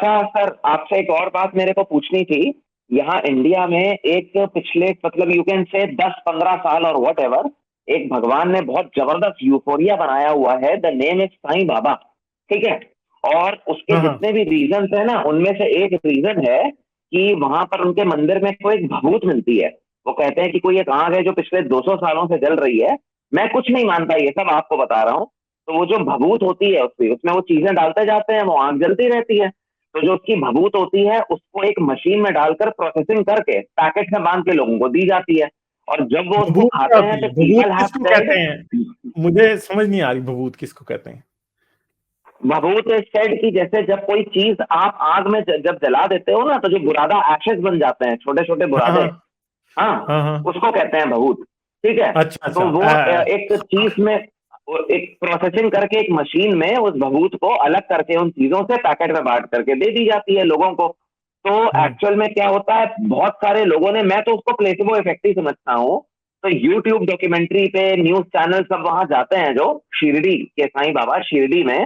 अच्छा सर, आपसे एक और बात मेरे को पूछनी थी। यहाँ इंडिया में एक पिछले मतलब यू कैन से 10-15 साल और वट एवर, एक भगवान ने बहुत जबरदस्त यूफोरिया बनाया हुआ है। The name is Sai Baba. ठीक है। और उसके हाँ हाँ। जितने भी रीजन है ना, उनमें से एक रीजन है कि वहां पर उनके मंदिर में कोई एक भभूत मिलती है। वो कहते हैं कि कोई एक आग है जो पिछले 200 सालों से जल रही है। मैं कुछ नहीं मानता, ये सब आपको बता रहा हूँ। तो वो जो भभूत होती है उसमें वो चीजें डालते जाते हैं, वो आग जलती रहती है। तो जो उसकी भभूत होती है उसको एक मशीन में डालकर प्रोसेसिंग करके पैकेट में बांध के लोगों को दी जाती है। और जब वो उसको भभूत क्या खाते हैं होती तो है? भभूत पीपल हैव किसको सेड। कहते हैं? मुझे समझ नहीं आ रही, भभूत किसको कहते हैं? भभूत सेड की जैसे जब कोई चीज आप आग में जब जला देते हो ना, तो जो बुरादा एशेस बन जाते हैं, छोटे छोटे हाँ बुरादे। हाँ हाँ। हाँ हाँ। उसको कहते हैं भभूत। ठीक है। अच्छा तो अच्छा। वो एक चीज में वो एक प्रोसेसिंग करके एक मशीन में उस भभूत को अलग करके उन चीजों से पैकेट में बांट करके दे दी जाती है लोगों को। तो हम्म। एक्चुअल में क्या होता है, बहुत सारे लोगों ने, मैं तो उसको प्लेसिबो इफेक्ट ही समझता हूँ। तो यूट्यूब डॉक्यूमेंट्री पे न्यूज चैनल सब वहां जाते हैं, जो शिरडी के साईं बाबा शिरडी में।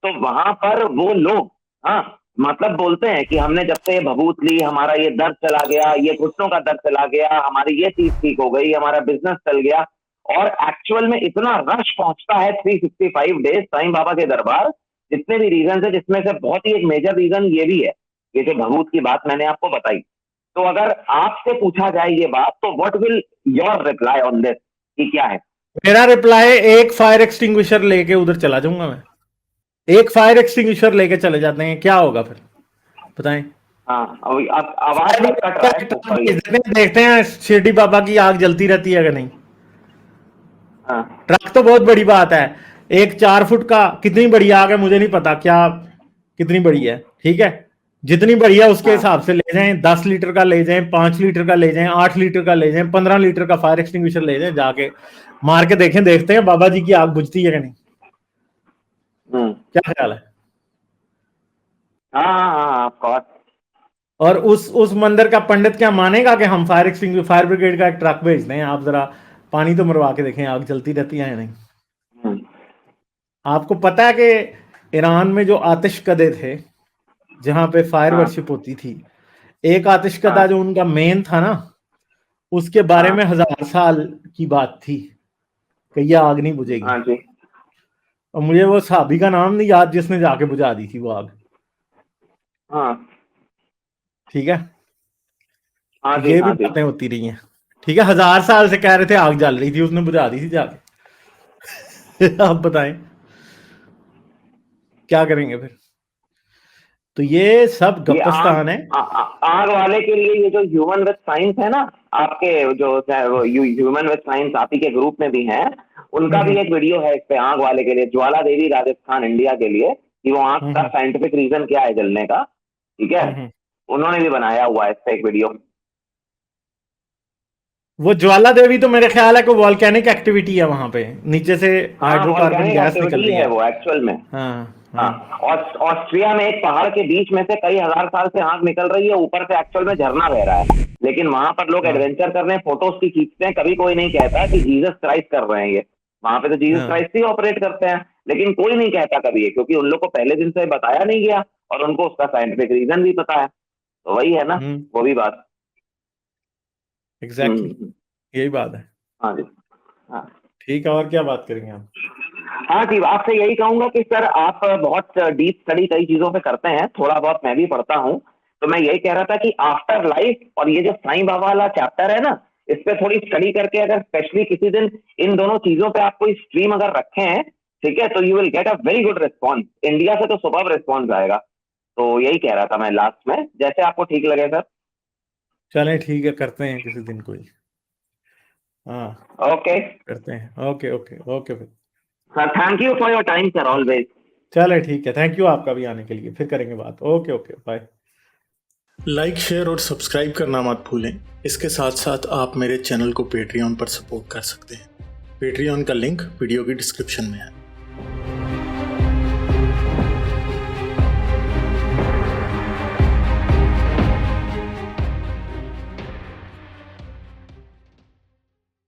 तो वहां पर वो लोग, हाँ, मतलब बोलते हैं कि हमने जब से ये भभूत ली, हमारा ये दर्द चला गया, ये घुटनों का दर्द चला गया, हमारी ये चीज ठीक हो गई, हमारा बिजनेस चल गया। और एक्चुअल में इतना रश पहुंचता है 365 डेज साईं बाबा के दरबार। जितने भी रीजन है, जिसमें से बहुत ही एक मेजर रीजन ये भी है, ये जो भभूत की बात मैंने आपको बताई। तो अगर आपसे पूछा जाए ये बात, तो what will your reply on this, कि क्या है? मेरा रिप्लाई, एक फायर एक्सटिंग्विशर लेके उधर चला जाऊंगा मैं। एक फायर एक्सटिंग्विशर लेके चले जाते हैं, क्या होगा फिर बताएं? हाँ, अभी आप आवाज फायर में कट रहा ब्रिगेड का है, एक ट्रक सॉरी। भेज देते हैं, देखते हैं शिरडी बाबा की आग जलती रहती है कि नहीं। हाँ ट्रक तो बहुत बड़ी बात है। एक 4 फुट का, कितनी बड़ी आग है मुझे नहीं पता क्या, कितनी बड़ी है। ठीक है, जितनी बड़ी है उसके हाँ हिसाब से ले जाएं। 10 लीटर का ले जाएं, 5 लीटर का ले जाएं, 8 लीटर का ले जाएं, 15 लीटर का फायर एक्सटिंग्विशर ले जाएं, जाके मार के देखें, देखते हैं बाबा जी की आग बुझती है कि नहीं। हम्म। क्या ख्याल है? हाँ हाँ हाँ, ऑफ कोर्स। और उस मंदिर का पंडित क्या मानेगा कि हम फायर ब्रिगेड का एक ट्रक भेज दें, आप जरा पानी तो मरवा के देखें आग जलती रहती है या नहीं। हम्म। आपको पता है कि ईरान में जो आतिशकदे थे, जहां पे फायर हाँ वर्शिप होती थी, एक आतिशकदा हाँ जो उनका मेन था ना, उसके बारे में हाँ 1000 साल की बात थी कि यह आग नहीं बुझेगी। हाँ जी। और मुझे वो साहबी का नाम नहीं याद जिसने जाके बुझा दी थी वो आग। हाँ ठीक है, हाँ जी। ये भी हाँ जी। बातें होती रही हैं। ठीक है, 1000 साल से कह रहे थे आग जल रही थी, उसने बुझा दी थी जाके। आप बताएं क्या करेंगे फिर? तो ये सब ये आग गप्पस्तान है। आग वाले के लिए ये जो ह्यूमन विद साइंस है ना, आपके जो ह्यूमन विद साइंस आप ही के ग्रुप में भी हैं, उनका भी हम्म एक वीडियो है इस पे, आग वाले के लिए, ज्वाला देवी राजस्थान इंडिया के लिए, कि वो आग का हम्म साइंटिफिक रीजन क्या है जलने का। ठीक है। हम्म। उन्होंने भी बनाया हुआ है इस पे एक वीडियो। वो ज्वाला देवी तो मेरे ख्याल है कि वॉल्केनिक एक्टिविटी है वहां पे, नीचे से हाँ, हाइड्रोकार्बन वॉल्केनिक गैस निकल एक्टिविटी रही है है। वो एक्चुअल में। हाँ हाँ। हाँ, और ऑस्ट्रिया में एक पहाड़ के बीच में से कई हजार साल से आग निकल रही है, ऊपर से एक्चुअल में झरना बह रहा है। लेकिन वहां पर लोग हाँ एडवेंचर कर रहे हैं, फोटोज की खींचते हैं, कभी कोई नहीं कहता कि जीसस क्राइस्ट कर रहे हैं ये। वहां पे तो जीसस हाँ। क्राइस्ट ही ऑपरेट करते हैं। लेकिन कोई नहीं कहता कभी ये, क्योंकि उन लोग को पहले दिन से बताया नहीं गया, और उनको उसका साइंटिफिक रीजन भी पता है। तो वही है ना, हम्म। वो भी बात। एग्जैक्टली, यही बात है। हाँ जी। हाँ। ठीक है, और क्या बात करेंगे हम? हाँ जी, आपसे यही कहूंगा कि सर आप बहुत डीप स्टडी कई चीजों पे करते हैं, थोड़ा बहुत मैं भी पढ़ता हूँ। तो मैं यही कह रहा था कि आफ्टर लाइफ और ये जो साईं बाबा वाला चैप्टर है ना, इस पे थोड़ी स्टडी करके अगर स्पेशली किसी दिन इन दोनों चीजों पे आप कोई स्ट्रीम अगर रखे हैं, ठीक है, तो you will get a very good response. India से तो सुपर रिस्पॉन्स आएगा। तो यही कह रहा था मैं लास्ट में, जैसे आपको ठीक लगे सर। चलें, ठीक है, करते हैं किसी दिन कोई। हाँ, ओके करते हैं। ओके ओके ओके फिर। Sir, thank you for your time sir, always. चले ठीक है, थैंक यू आपका भी आने के लिए, फिर करेंगे बात। Okay okay, bye. Like, share और सब्सक्राइब करना मत भूलें। इसके साथ साथ आप मेरे चैनल को पेट्रियन पर सपोर्ट कर सकते हैं। पेट्रियन का लिंक वीडियो की डिस्क्रिप्शन में है।